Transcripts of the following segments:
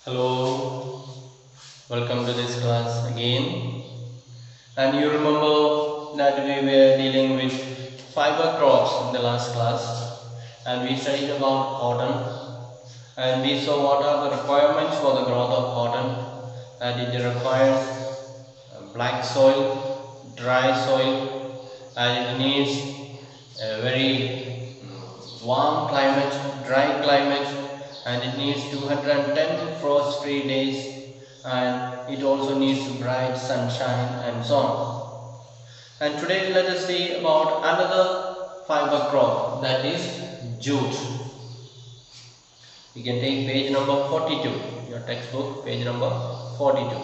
Hello, welcome to this class again. And you remember that we were dealing with fiber crops in the last class, and we studied about cotton, and we saw what are the requirements for the growth of cotton. That it requires black soil, dry soil, and it needs a very warm climate, dry climate, and it needs 210 frost-free days, and it also needs bright sunshine and so on. And today let us see about another fiber crop, that is jute. You can take page number 42, your textbook, page number 42.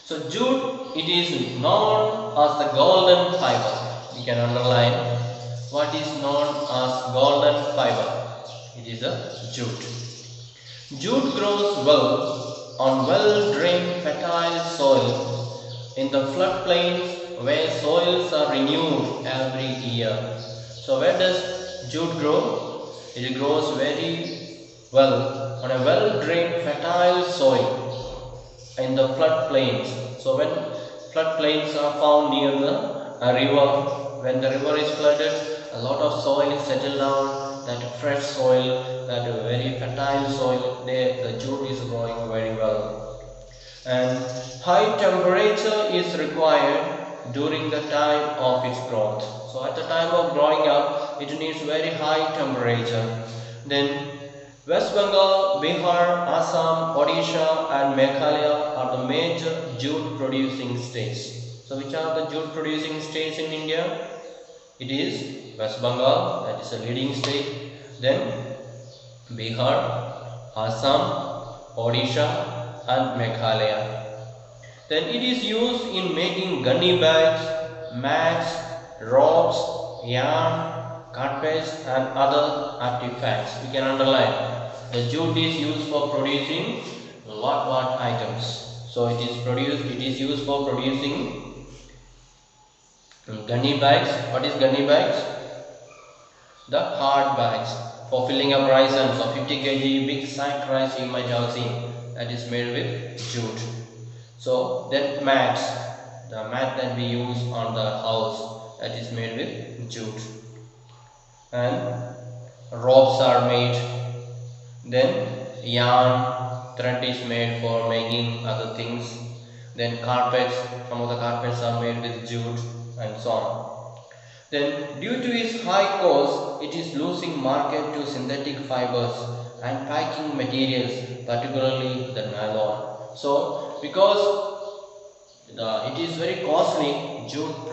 So jute, it is known as the golden fiber. You can underline what is known as golden fiber. It is a jute. Jute grows well on well-drained fertile soil in the floodplains where soils are renewed every year. So where does jute grow? It grows very well on a well-drained fertile soil in the floodplains. So when floodplains are found near the river, when the river is flooded, a lot of soil is settled down, that fresh soil, that very fertile soil, there the jute is growing very well. And high temperature is required during the time of its growth. So at the time of growing up, it needs very high temperature. Then West Bengal, Bihar, Assam, Odisha and Meghalaya are the major jute producing states. So which are the jute producing states in India? It is West Bengal, that is a leading state. Then Bihar, Assam, Odisha and Meghalaya. Then it is used in making gunny bags, mats, ropes, yarn, carpets and other artifacts. We can underline. The jute is used for producing what items. So it is used for producing gunny bags. What is gunny bags? The hard bags for filling up rice, and so 50 kg big sack rice you might have seen, that is made with jute. So then mats, the mat that we use on the house, that is made with jute. And ropes are made. Then yarn, thread is made for making other things. Then carpets, some of the carpets are made with jute and so on. Then due to its high cost, it is losing market to synthetic fibers and packing materials, particularly the nylon. So because it is very costly, jute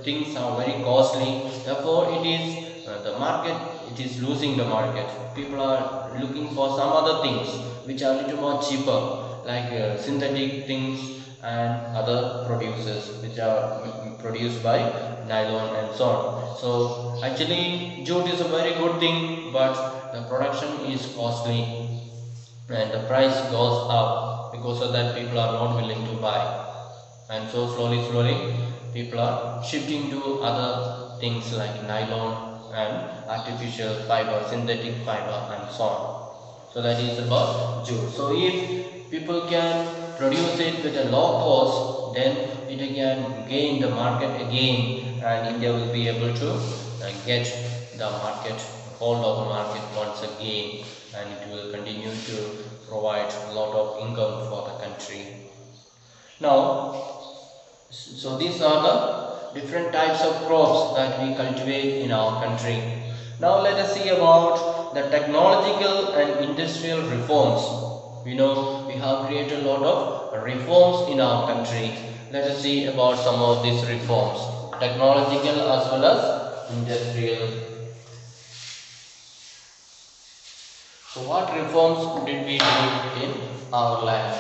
things are very costly, therefore it is the market, it is losing the market. People are looking for some other things which are little more cheaper, like synthetic things and other producers which are produced by nylon and so on. So actually jute is a very good thing, but the production is costly and the price goes up. Because of that, people are not willing to buy, and so slowly people are shifting to other things like nylon and artificial fiber, synthetic fiber and so on. So that is about jute. So if people can produce it with a low cost, then it can gain the market again, and India will be able to get the market, hold of the market once again, and it will continue to provide a lot of income for the country. Now, so these are the different types of crops that we cultivate in our country. Now let us see about the technological and industrial reforms. We know we have created a lot of reforms in our country. Let us see about some of these reforms, technological as well as industrial. So what reforms did we do in our land?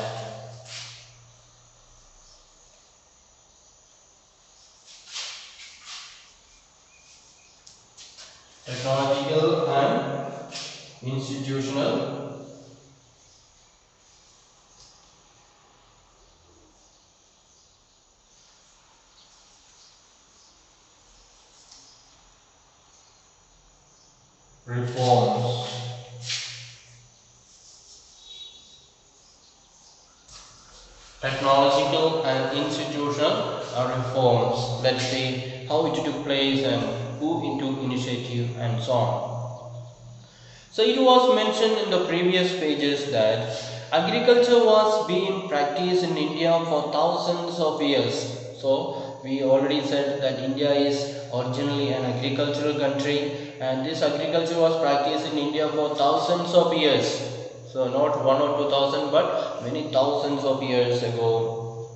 Technological and institutional reforms. technological and institutional reforms. Let's see how it took place and who took initiative and so on. So it was mentioned in the previous pages that agriculture was being practiced in India for thousands of years. So we already said that India is originally an agricultural country, and this agriculture was practiced in India for thousands of years. So not 1 or 2 thousand but many thousands of years ago.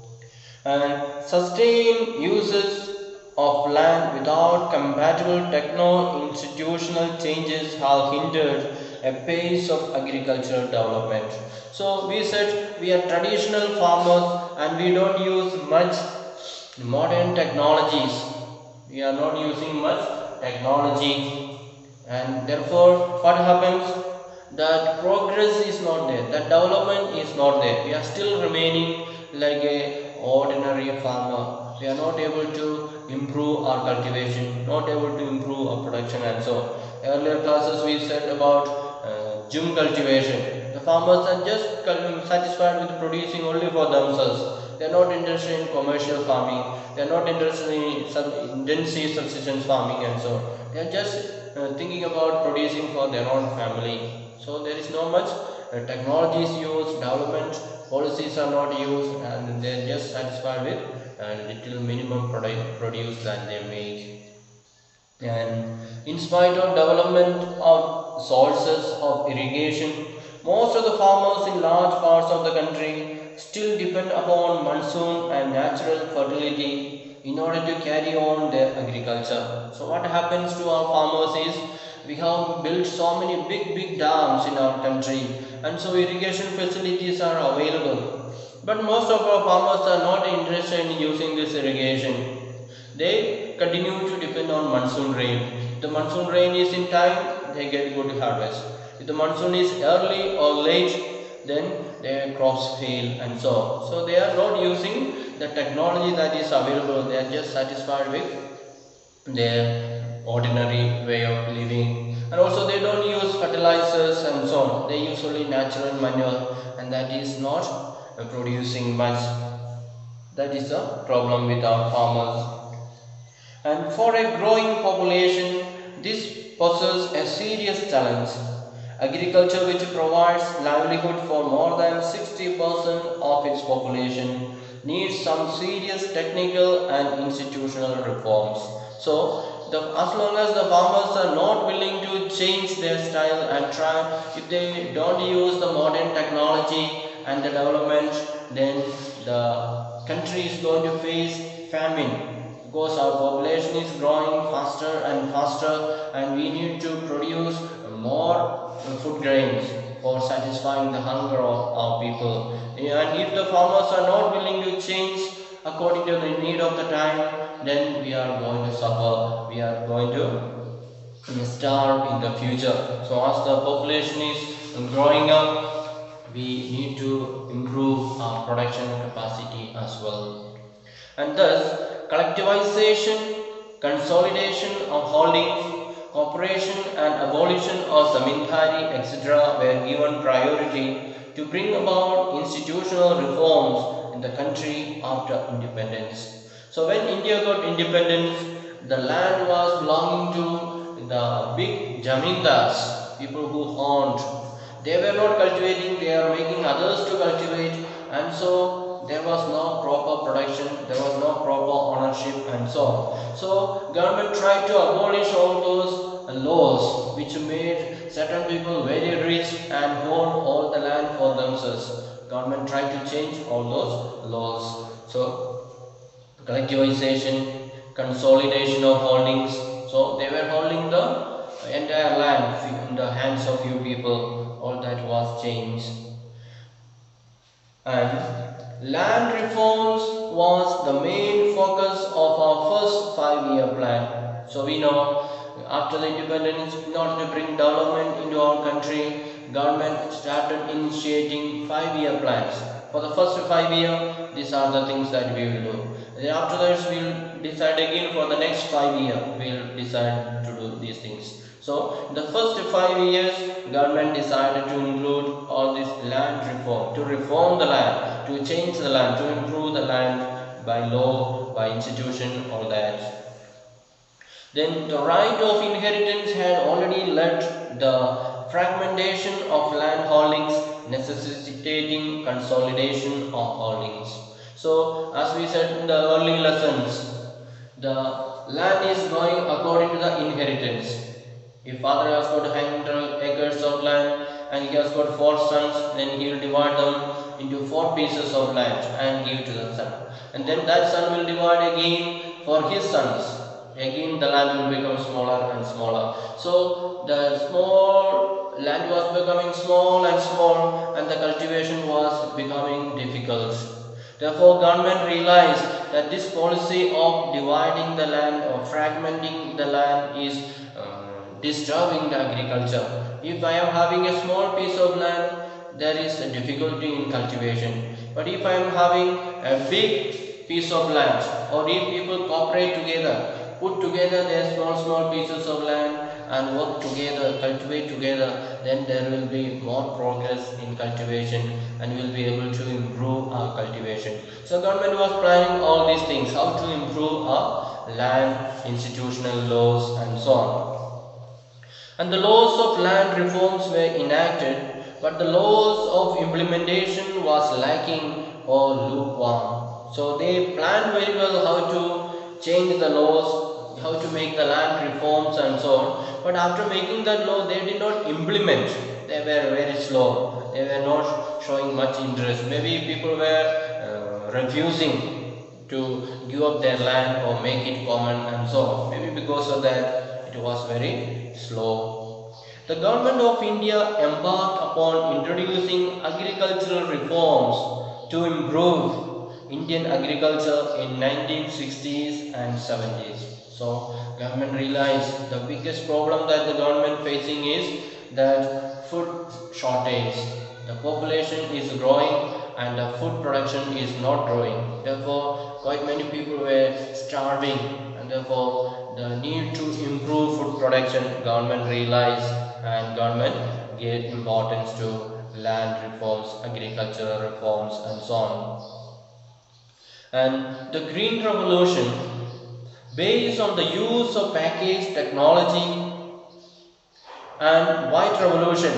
And sustained uses of land without compatible techno-institutional changes have hindered a pace of agricultural development. So we said we are traditional farmers and we don't use much modern technologies. We are not using much technology, and therefore what happens, that progress is not there, that development is not there. We are still remaining like a ordinary farmer. We are not able to improve our cultivation, not able to improve our production and so on. Earlier classes we said about gym cultivation. The farmers are just satisfied with producing only for themselves. They are not interested in commercial farming. They are not interested in some intensive subsistence farming and so on. They are just thinking about producing for their own family. So there is no much technology is used, development policies are not used, and they are just satisfied with little minimum produce that they make. And in spite of development of sources of irrigation, most of the farmers in large parts of the country still depend upon monsoon and natural fertility in order to carry on their agriculture. So what happens to our farmers is, we have built so many big dams in our country, and so irrigation facilities are available. But most of our farmers are not interested in using this irrigation. They continue to depend on monsoon rain. If the monsoon rain is in time, they get good harvest. If the monsoon is early or late, then their crops fail and so on. So they are not using the technology that is available. They are just satisfied with their ordinary way of living. And also they don't use fertilizers and so on. They use only natural manure, and that is not producing much. That is a problem with our farmers. And for a growing population, this poses a serious challenge. Agriculture, which provides livelihood for more than 60% of its population, needs some serious technical and institutional reforms. So, as long as the farmers are not willing to change their style and try, if they don't use the modern technology and the development, then the country is going to face famine, because our population is growing faster and faster, and we need to produce more food grains for satisfying the hunger of our people. And if the farmers are not willing to change according to the need of the time, then we are going to suffer, we are going to starve in the future. So as the population is growing up, we need to improve our production capacity as well. And thus collectivization, consolidation of holdings, cooperation and abolition of zamindari, etc. were given priority to bring about institutional reforms in the country after independence. So when India got independence, the land was belonging to the big jamindars, people who owned. They were not cultivating, they are making others to cultivate, and so there was no proper production, there was no proper ownership and so on. So government tried to abolish all those laws which made certain people very rich and hold all the land for themselves. Government tried to change all those laws. So collectivization, consolidation of holdings. So they were holding the entire land in the hands of few people. All that was changed. And land reforms was the main focus of our first 5-year plan. So we know after the independence, in order to bring development into our country, government started initiating 5-year plans. For the first 5 years, these are the things that we will do. Then after that, we will decide again for the next 5 years. We will decide to do these things. So in the first 5 years, government decided to include all this land reform, to reform the land, to change the land, to improve the land by law, by institution, all that. Then the right of inheritance had already led the fragmentation of land holdings, necessitating consolidation of holdings. So, as we said in the early lessons, the land is going according to the inheritance. If father has got 100 acres of land and he has got 4 sons, then he will divide them into 4 pieces of land and give to the son. And then that son will divide again for his sons. Again the land will become smaller and smaller. So the small land was becoming small and small, and the cultivation was becoming difficult. Therefore, government realized that this policy of dividing the land or fragmenting the land is disturbing the agriculture. If I am having a small piece of land, there is a difficulty in cultivation. But if I am having a big piece of land, or if people cooperate together, put together their small pieces of land and work together, cultivate together, then there will be more progress in cultivation and we will be able to improve our cultivation. So government was planning all these things, how to improve our land, institutional laws and so on. And the laws of land reforms were enacted, but the laws of implementation was lacking or lukewarm. So they planned very well how to change the laws, how to make the land reforms and so on. But after making that law, they did not implement. They were very slow. They were not showing much interest. Maybe people were refusing to give up their land or make it common and so on. Maybe because of that, it was very slow. The government of India embarked upon introducing agricultural reforms to improve Indian agriculture in 1960s and 70s. So government realized the biggest problem that the government facing is that food shortage. The population is growing and the food production is not growing. Therefore, quite many people were starving, and therefore the need to improve food production government realized, and government gave importance to land reforms, agricultural reforms and so on. And the Green Revolution, based on the use of packaged technology, and White Revolution,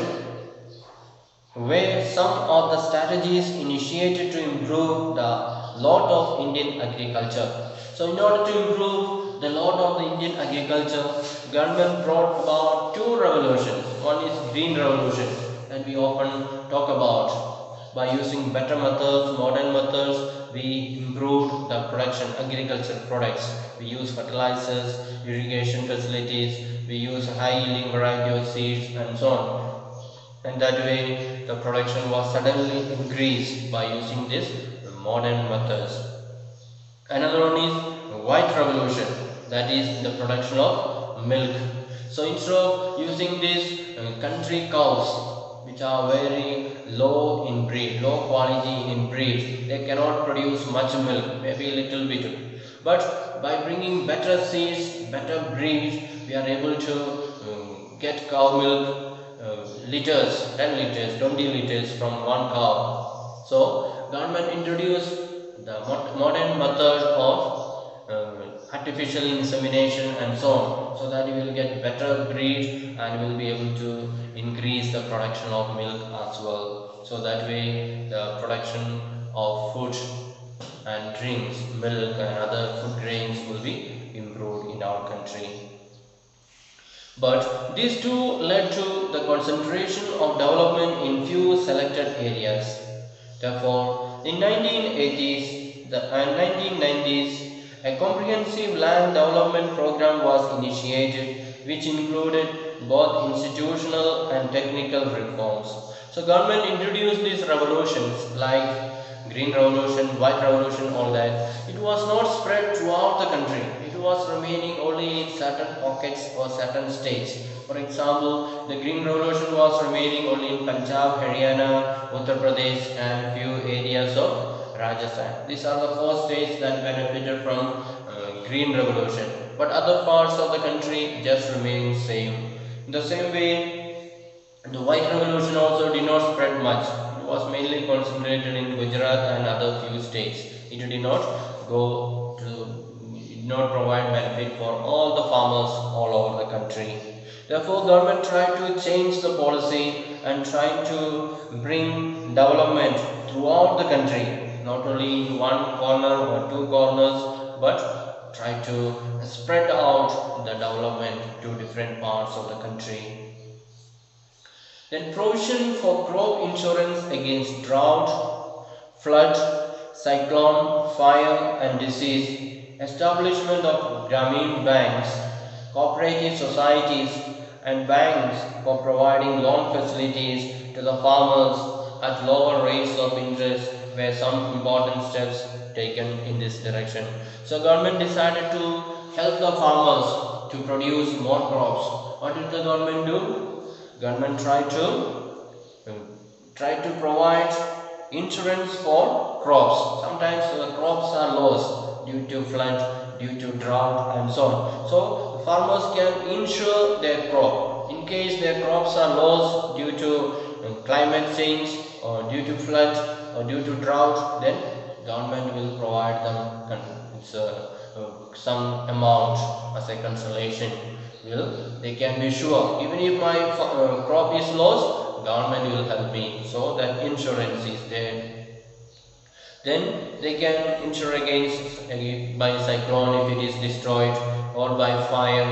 where some of the strategies initiated to improve the lot of Indian agriculture. So in order to improve the lot of the Indian agriculture, government brought about 2 revolutions. One is Green Revolution that we often talk about. By using better methods, modern methods, we improved the production, agricultural products. We use fertilizers, irrigation facilities, we use high yielding variety of seeds and so on. And that way the production was suddenly increased by using this modern methods. Another one is White Revolution, that is the production of milk. So instead of using these country cows, which are very low in breed, low quality in breed, they cannot produce much milk, maybe a little bit. But by bringing better seeds, better breeds, we are able to get cow milk liters, 10 liters, 20 liters from one cow. So government introduced the modern method of artificial insemination and so on, so that you will get better breed and will be able to increase the production of milk as well. So that way the production of food and drinks, milk and other food grains will be improved in our country. But these two led to the concentration of development in few selected areas. Therefore, in 1980s and 1990s, a comprehensive land development program was initiated, which included both institutional and technical reforms. So government introduced these revolutions like Green Revolution, White Revolution, all that. It was not spread throughout the country. It was remaining only in certain pockets or certain states. For example, the Green Revolution was remaining only in Punjab, Haryana, Uttar Pradesh and few areas of Rajasthan. These are the 4 states that benefited from Green Revolution. But other parts of the country just remain same. In the same way, the white revolution also did not spread much. It was mainly concentrated in Gujarat and other few states. It did not provide benefit for all the farmers all over the country. Therefore, government tried to change the policy and tried to bring development throughout the country, not only in one corner or two corners, but try to spread out the development to different parts of the country. Then provision for crop insurance against drought, flood, cyclone, fire and disease, establishment of Grameen Banks, cooperative societies and banks for providing loan facilities to the farmers at lower rates of interest were some important steps taken in this direction. So government decided to help the farmers to produce more crops. What did the government do? Government tried to provide insurance for crops. Sometimes the crops are lost due to flood, due to drought and so on. So farmers can insure their crop. In case their crops are lost due to climate change or due to flood or due to drought, then government will provide them some amount as a consolation. They can be sure, even if my crop is lost, government will help me. So that insurance is there. Then they can insure against by cyclone if it is destroyed, or by fire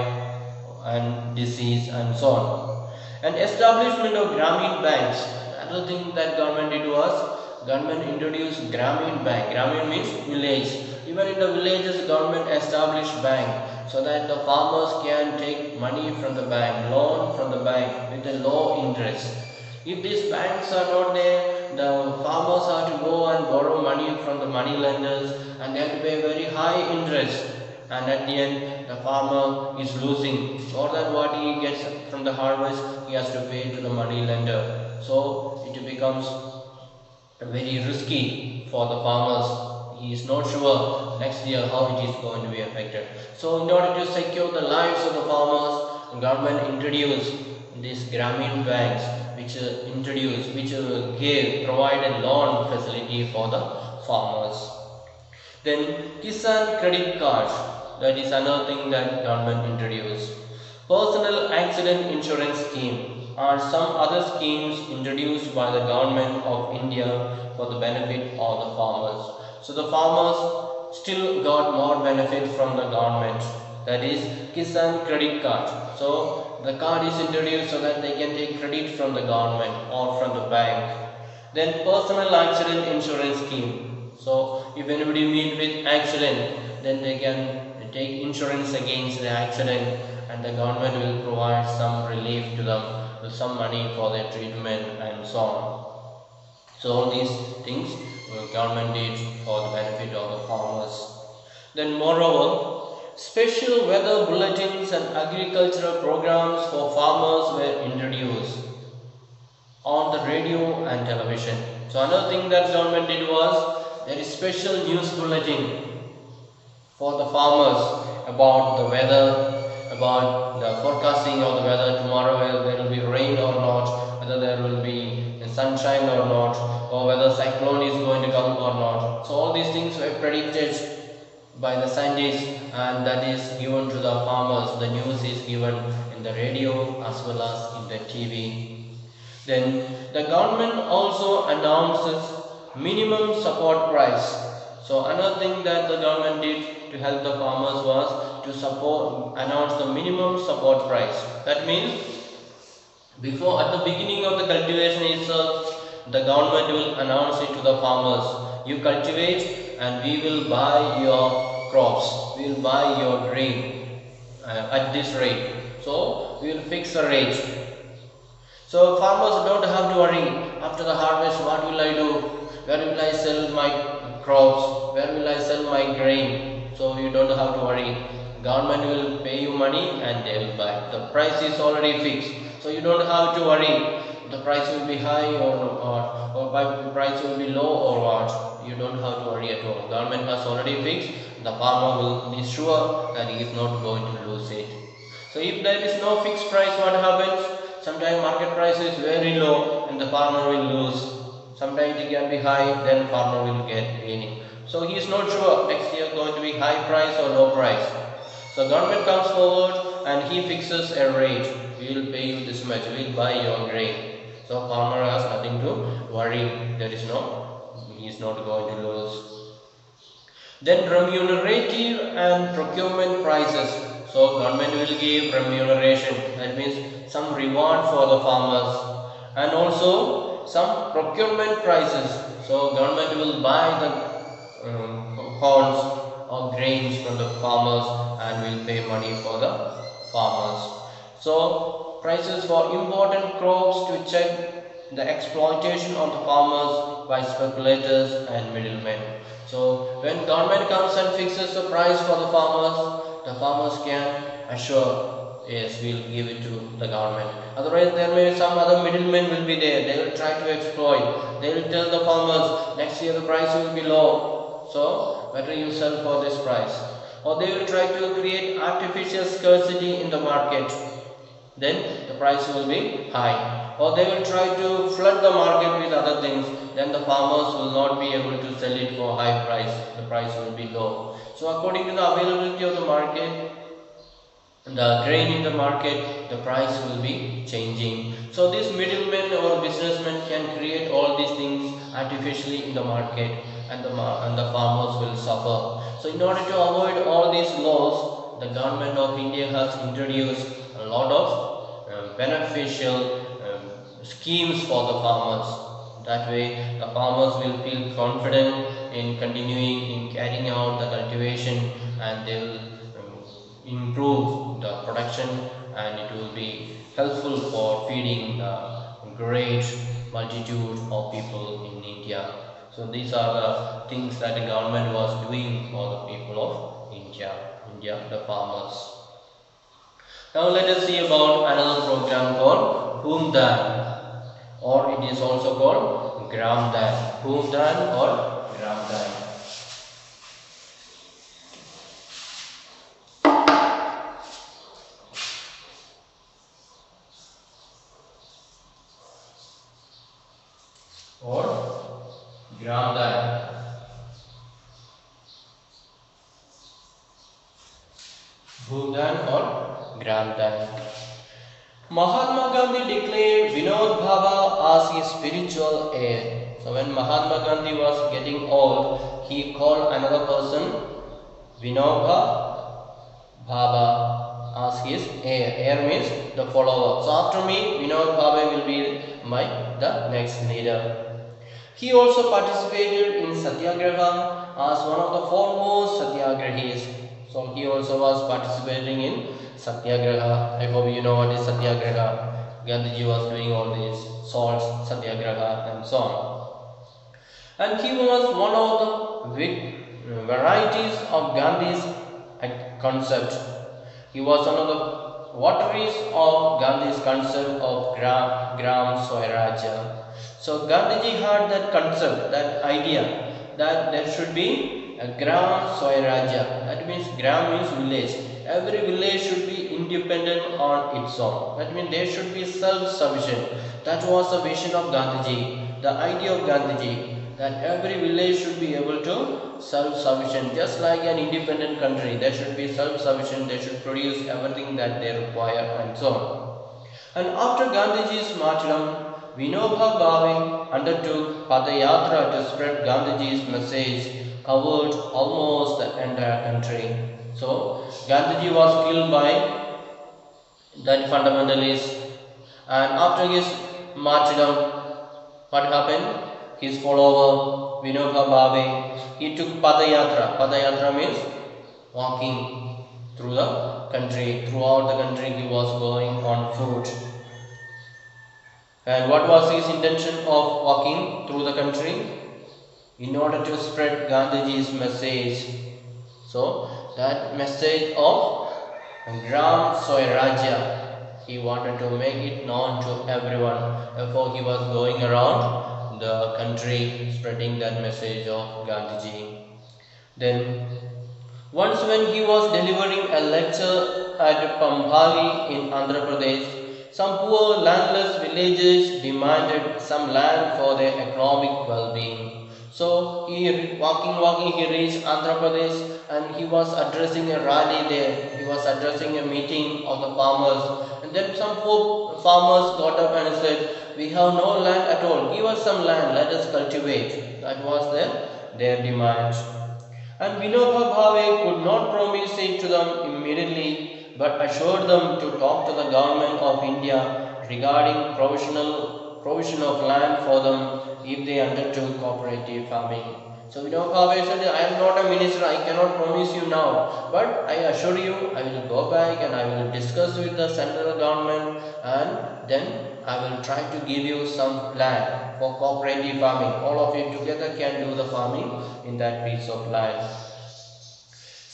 and disease and so on. And establishment of Grameen Banks. Another thing that government did was, government introduced Grameen Bank. Grameen means village. Even in the villages, government established bank so that the farmers can take money from the bank, loan from the bank with a low interest. If these banks are not there, the farmers have to go and borrow money from the money lenders and they have to pay very high interest. And at the end, the farmer is losing. More than what he gets from the harvest, he has to pay to the money lender. So it becomes very risky for the farmers. He is not sure next year how it is going to be affected. So in order to secure the lives of the farmers, the government introduced these Grameen Banks, which provided loan facility for the farmers. Then Kisan credit card, that is another thing that government introduced. Personal accident insurance scheme are some other schemes introduced by the government of India for the benefit of the farmers. So the farmers still got more benefit from the government, that is Kisan credit card. So the card is introduced so that they can take credit from the government or from the bank. Then personal accident insurance scheme. So if anybody meet with accident, then they can take insurance against the accident and the government will provide some relief to them with some money for their treatment and so on. So all these things government did for the benefit of the farmers. Then moreover, special weather bulletins and agricultural programs for farmers were introduced on the radio and television. So another thing that government did was, there is special news bulletin for the farmers about the weather, about the forecasting of the weather, tomorrow whether there will be rain or not, whether there will be sunshine or not, or whether cyclone is going to come or not. So all these things were predicted by the scientists and that is given to the farmers. The news is given in the radio as well as in the TV. Then the government also announces minimum support price. So another thing that the government did to help the farmers was to announce the minimum support price. That means before, at the beginning of the cultivation itself, the government will announce it to the farmers. You cultivate and we will buy your crops, we will buy your grain at this rate. So we will fix a rate. So farmers don't have to worry after the harvest, what will I do? Where will I sell my crops? Where will I sell my grain? So you don't have to worry. Government will pay you money and they will buy. The price is already fixed. So you don't have to worry the price will be high or the price will be low or what. You don't have to worry at all. Government has already fixed. The farmer will be sure that he is not going to lose it. So if there is no fixed price, what happens? Sometimes market price is very low and the farmer will lose. Sometimes it can be high, then farmer will get gaining. So he is not sure next year going to be high price or low price. So government comes forward and he fixes a rate. We will pay you this much. We will buy your grain. So farmer has nothing to worry. He is not going to lose. Then remunerative and procurement prices. So government will give remuneration, that means some reward for the farmers, and also some procurement prices. So government will buy the corns or grains from the farmers and will pay money for the farmers. So prices for important crops to check the exploitation of the farmers by speculators and middlemen. So when government comes and fixes the price for the farmers can assure, yes, we'll give it to the government. Otherwise there may be some other middlemen will be there. They will try to exploit. They will tell the farmers next year the price will be low, so better you sell for this price. Or they will try to create artificial scarcity in the market. Then the price will be high. Or they will try to flood the market with other things, then the farmers will not be able to sell it for high price, the price will be low. So according to the availability of the market, the grain in the market, the price will be changing. So these middlemen or businessmen can create all these things artificially in the market, and the farmers will suffer. So in order to avoid all these laws, the government of India has introduced a lot of beneficial schemes for the farmers. That way the farmers will feel confident in continuing in carrying out the cultivation, and they will improve the production, and it will be helpful for feeding the great multitude of people in India. So these are the things that the government was doing for the people of India, the farmers. Now let us see about another program called Bhoomdan, or it is also called Gramdan. Bhoomdan or Gramdan. Or Gramdan. Bhoomdan or Gramdan. Mahatma Gandhi declared Vinod Bhava as his spiritual heir. So when Mahatma Gandhi was getting old, he called another person Vinod Bhava as his heir. Heir means the follower. So after me, Vinod Bhava will be the next leader. He also participated in Satyagraha as one of the foremost Satyagrahis. So he also was participating in Satyagraha. I hope you know what is Satyagraha. Gandhiji was doing all these salts, Satyagraha and so on. And he was one of the varieties of Gandhi's concept. He was one of the votaries of Gandhi's concept of Gram Swarajya. So Gandhiji had that concept, that idea, that there should be a Gram Swarajya. That means Gram means village. Every village should be independent on its own. That means they should be self-sufficient. That was the vision of Gandhiji, the idea of Gandhiji, that every village should be able to self-sufficient, just like an independent country. They should be self-sufficient, they should produce everything that they require and so on. And after Gandhiji's martyrdom, Vinoba Bhave undertook Padayatra to spread Gandhiji's message, covered almost the entire country. So Gandhiji was killed by that fundamentalist, and after his martyrdom, what happened? His follower Vinoba Bhave, he took Padayatra. Padayatra means walking through the country. Throughout the country he was going on foot. And what was his intention of walking through the country? In order to spread Gandhiji's message. So that message of Gram Swarajya, he wanted to make it known to everyone. Therefore he was going around the country spreading that message of Gandhiji. Then once when he was delivering a lecture at Pambhali in Andhra Pradesh, some poor landless villagers demanded some land for their economic well-being. So he walking, he reached Andhra Pradesh and he was addressing a rally there. He was addressing a meeting of the farmers. And then some poor farmers got up and said, "We have no land at all. Give us some land. Let us cultivate." That was their demand. And Vinoba Bhave could not promise it to them immediately, but assured them to talk to the government of India regarding provision of land for them if they undertook cooperative farming. So Vinoba Bhave said, "I am not a minister, I cannot promise you now, but I assure you I will go back and I will discuss with the central government and then I will try to give you some land for cooperative farming. All of you together can do the farming in that piece of land."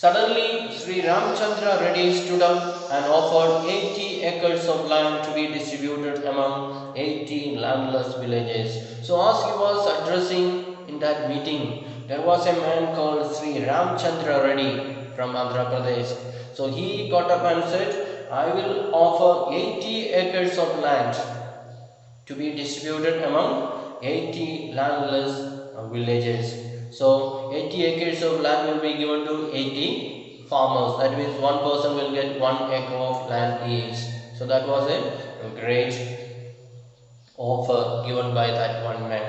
Suddenly, Sri Ramchandra Reddy stood up and offered 80 acres of land to be distributed among 80 landless villages. So as he was addressing in that meeting, there was a man called Sri Ramchandra Reddy from Andhra Pradesh. So he got up and said, "I will offer 80 acres of land to be distributed among 80 landless villages." So 80 acres of land will be given to 80 farmers. That means one person will get 1 acre of land each. So that was a great offer given by that one man.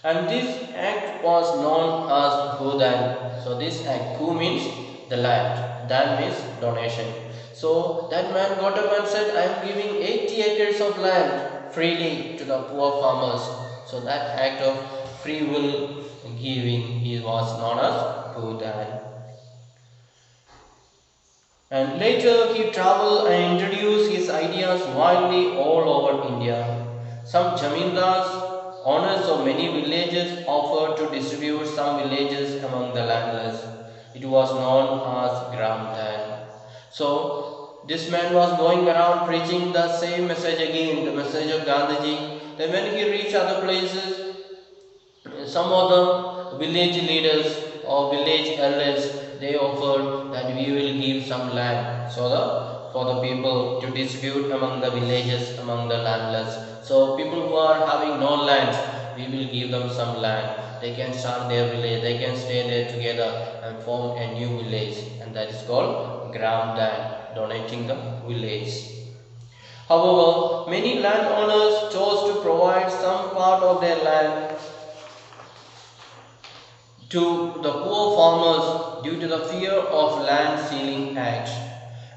And this act was known as Bhudan. So this act, Bhu means the land, Dan means donation. So that man got up and said, "I am giving 80 acres of land freely to the poor farmers." So that act of free will giving was known as Bhudan. And later he traveled and introduced his ideas widely all over India. Some jamindars, owners of many villages, offered to distribute some villages among the landless. It was known as Gram Dan. So this man was going around preaching the same message again, the message of Gandhiji. Then when he reached other places, some of the village leaders or village elders, they offered that we will give some land for the people to distribute among the villages, among the landless. So people who are having no land, we will give them some land. They can start their village, they can stay there together and form a new village, and that is called Gram Dan, donating the village. However, many landowners chose to provide some part of their land to the poor farmers due to the fear of land sealing act.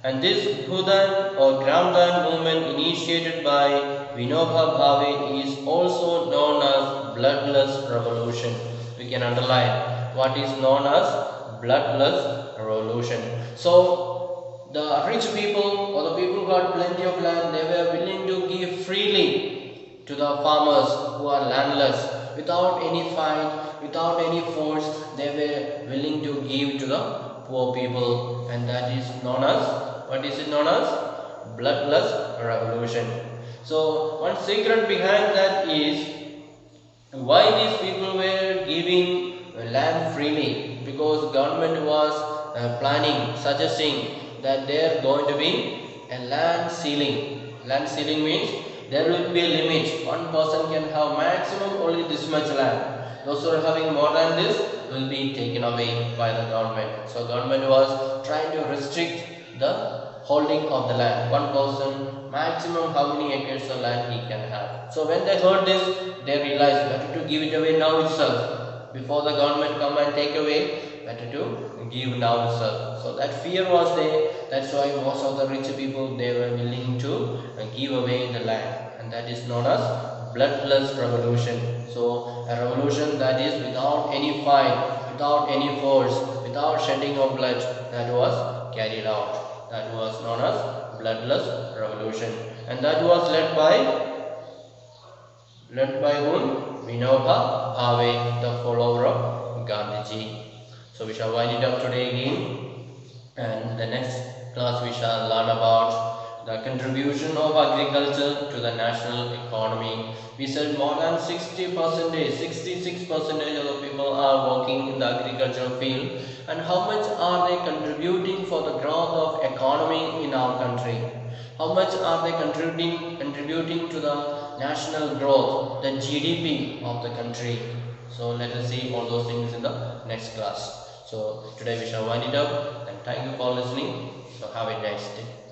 And this Bhudan or Gramdan movement initiated by Vinoba Bhave is also known as Bloodless Revolution. We can underline what is known as Bloodless Revolution. So the rich people or the people who had plenty of land, they were willing to give freely to the farmers who are landless without any fight, without any force. They were willing to give to the poor people, and that is known as, what is it known as? Bloodless Revolution. So one secret behind that is why these people were giving land freely, because government was suggesting that there going to be a land ceiling. Land ceiling means there will be a limit. One person can have maximum only this much land. Those who are having more than this will be taken away by the government. So government was trying to restrict the holding of the land. One person maximum how many acres of land he can have. So when they heard this, they realized better to give it away now itself. Before the government come and take away, better to give now itself. So that fear was there. That's why most of the rich people, they were willing to give away the land, and that is known as Bloodless Revolution. So a revolution that is without any fight, without any force, without shedding of blood, that was carried out. That was known as Bloodless Revolution, and that was led by whom? Vinoba Bhave, the follower of Gandhiji. So we shall wind it up today again, and the next class we shall learn about the contribution of agriculture to the national economy. We said more than 60%, 66% of the people are working in the agricultural field. And how much are they contributing for the growth of economy in our country? How much are they contributing to the national growth, the GDP of the country? So let us see all those things in the next class. So today we shall wind it up, and thank you for listening. So have a nice day.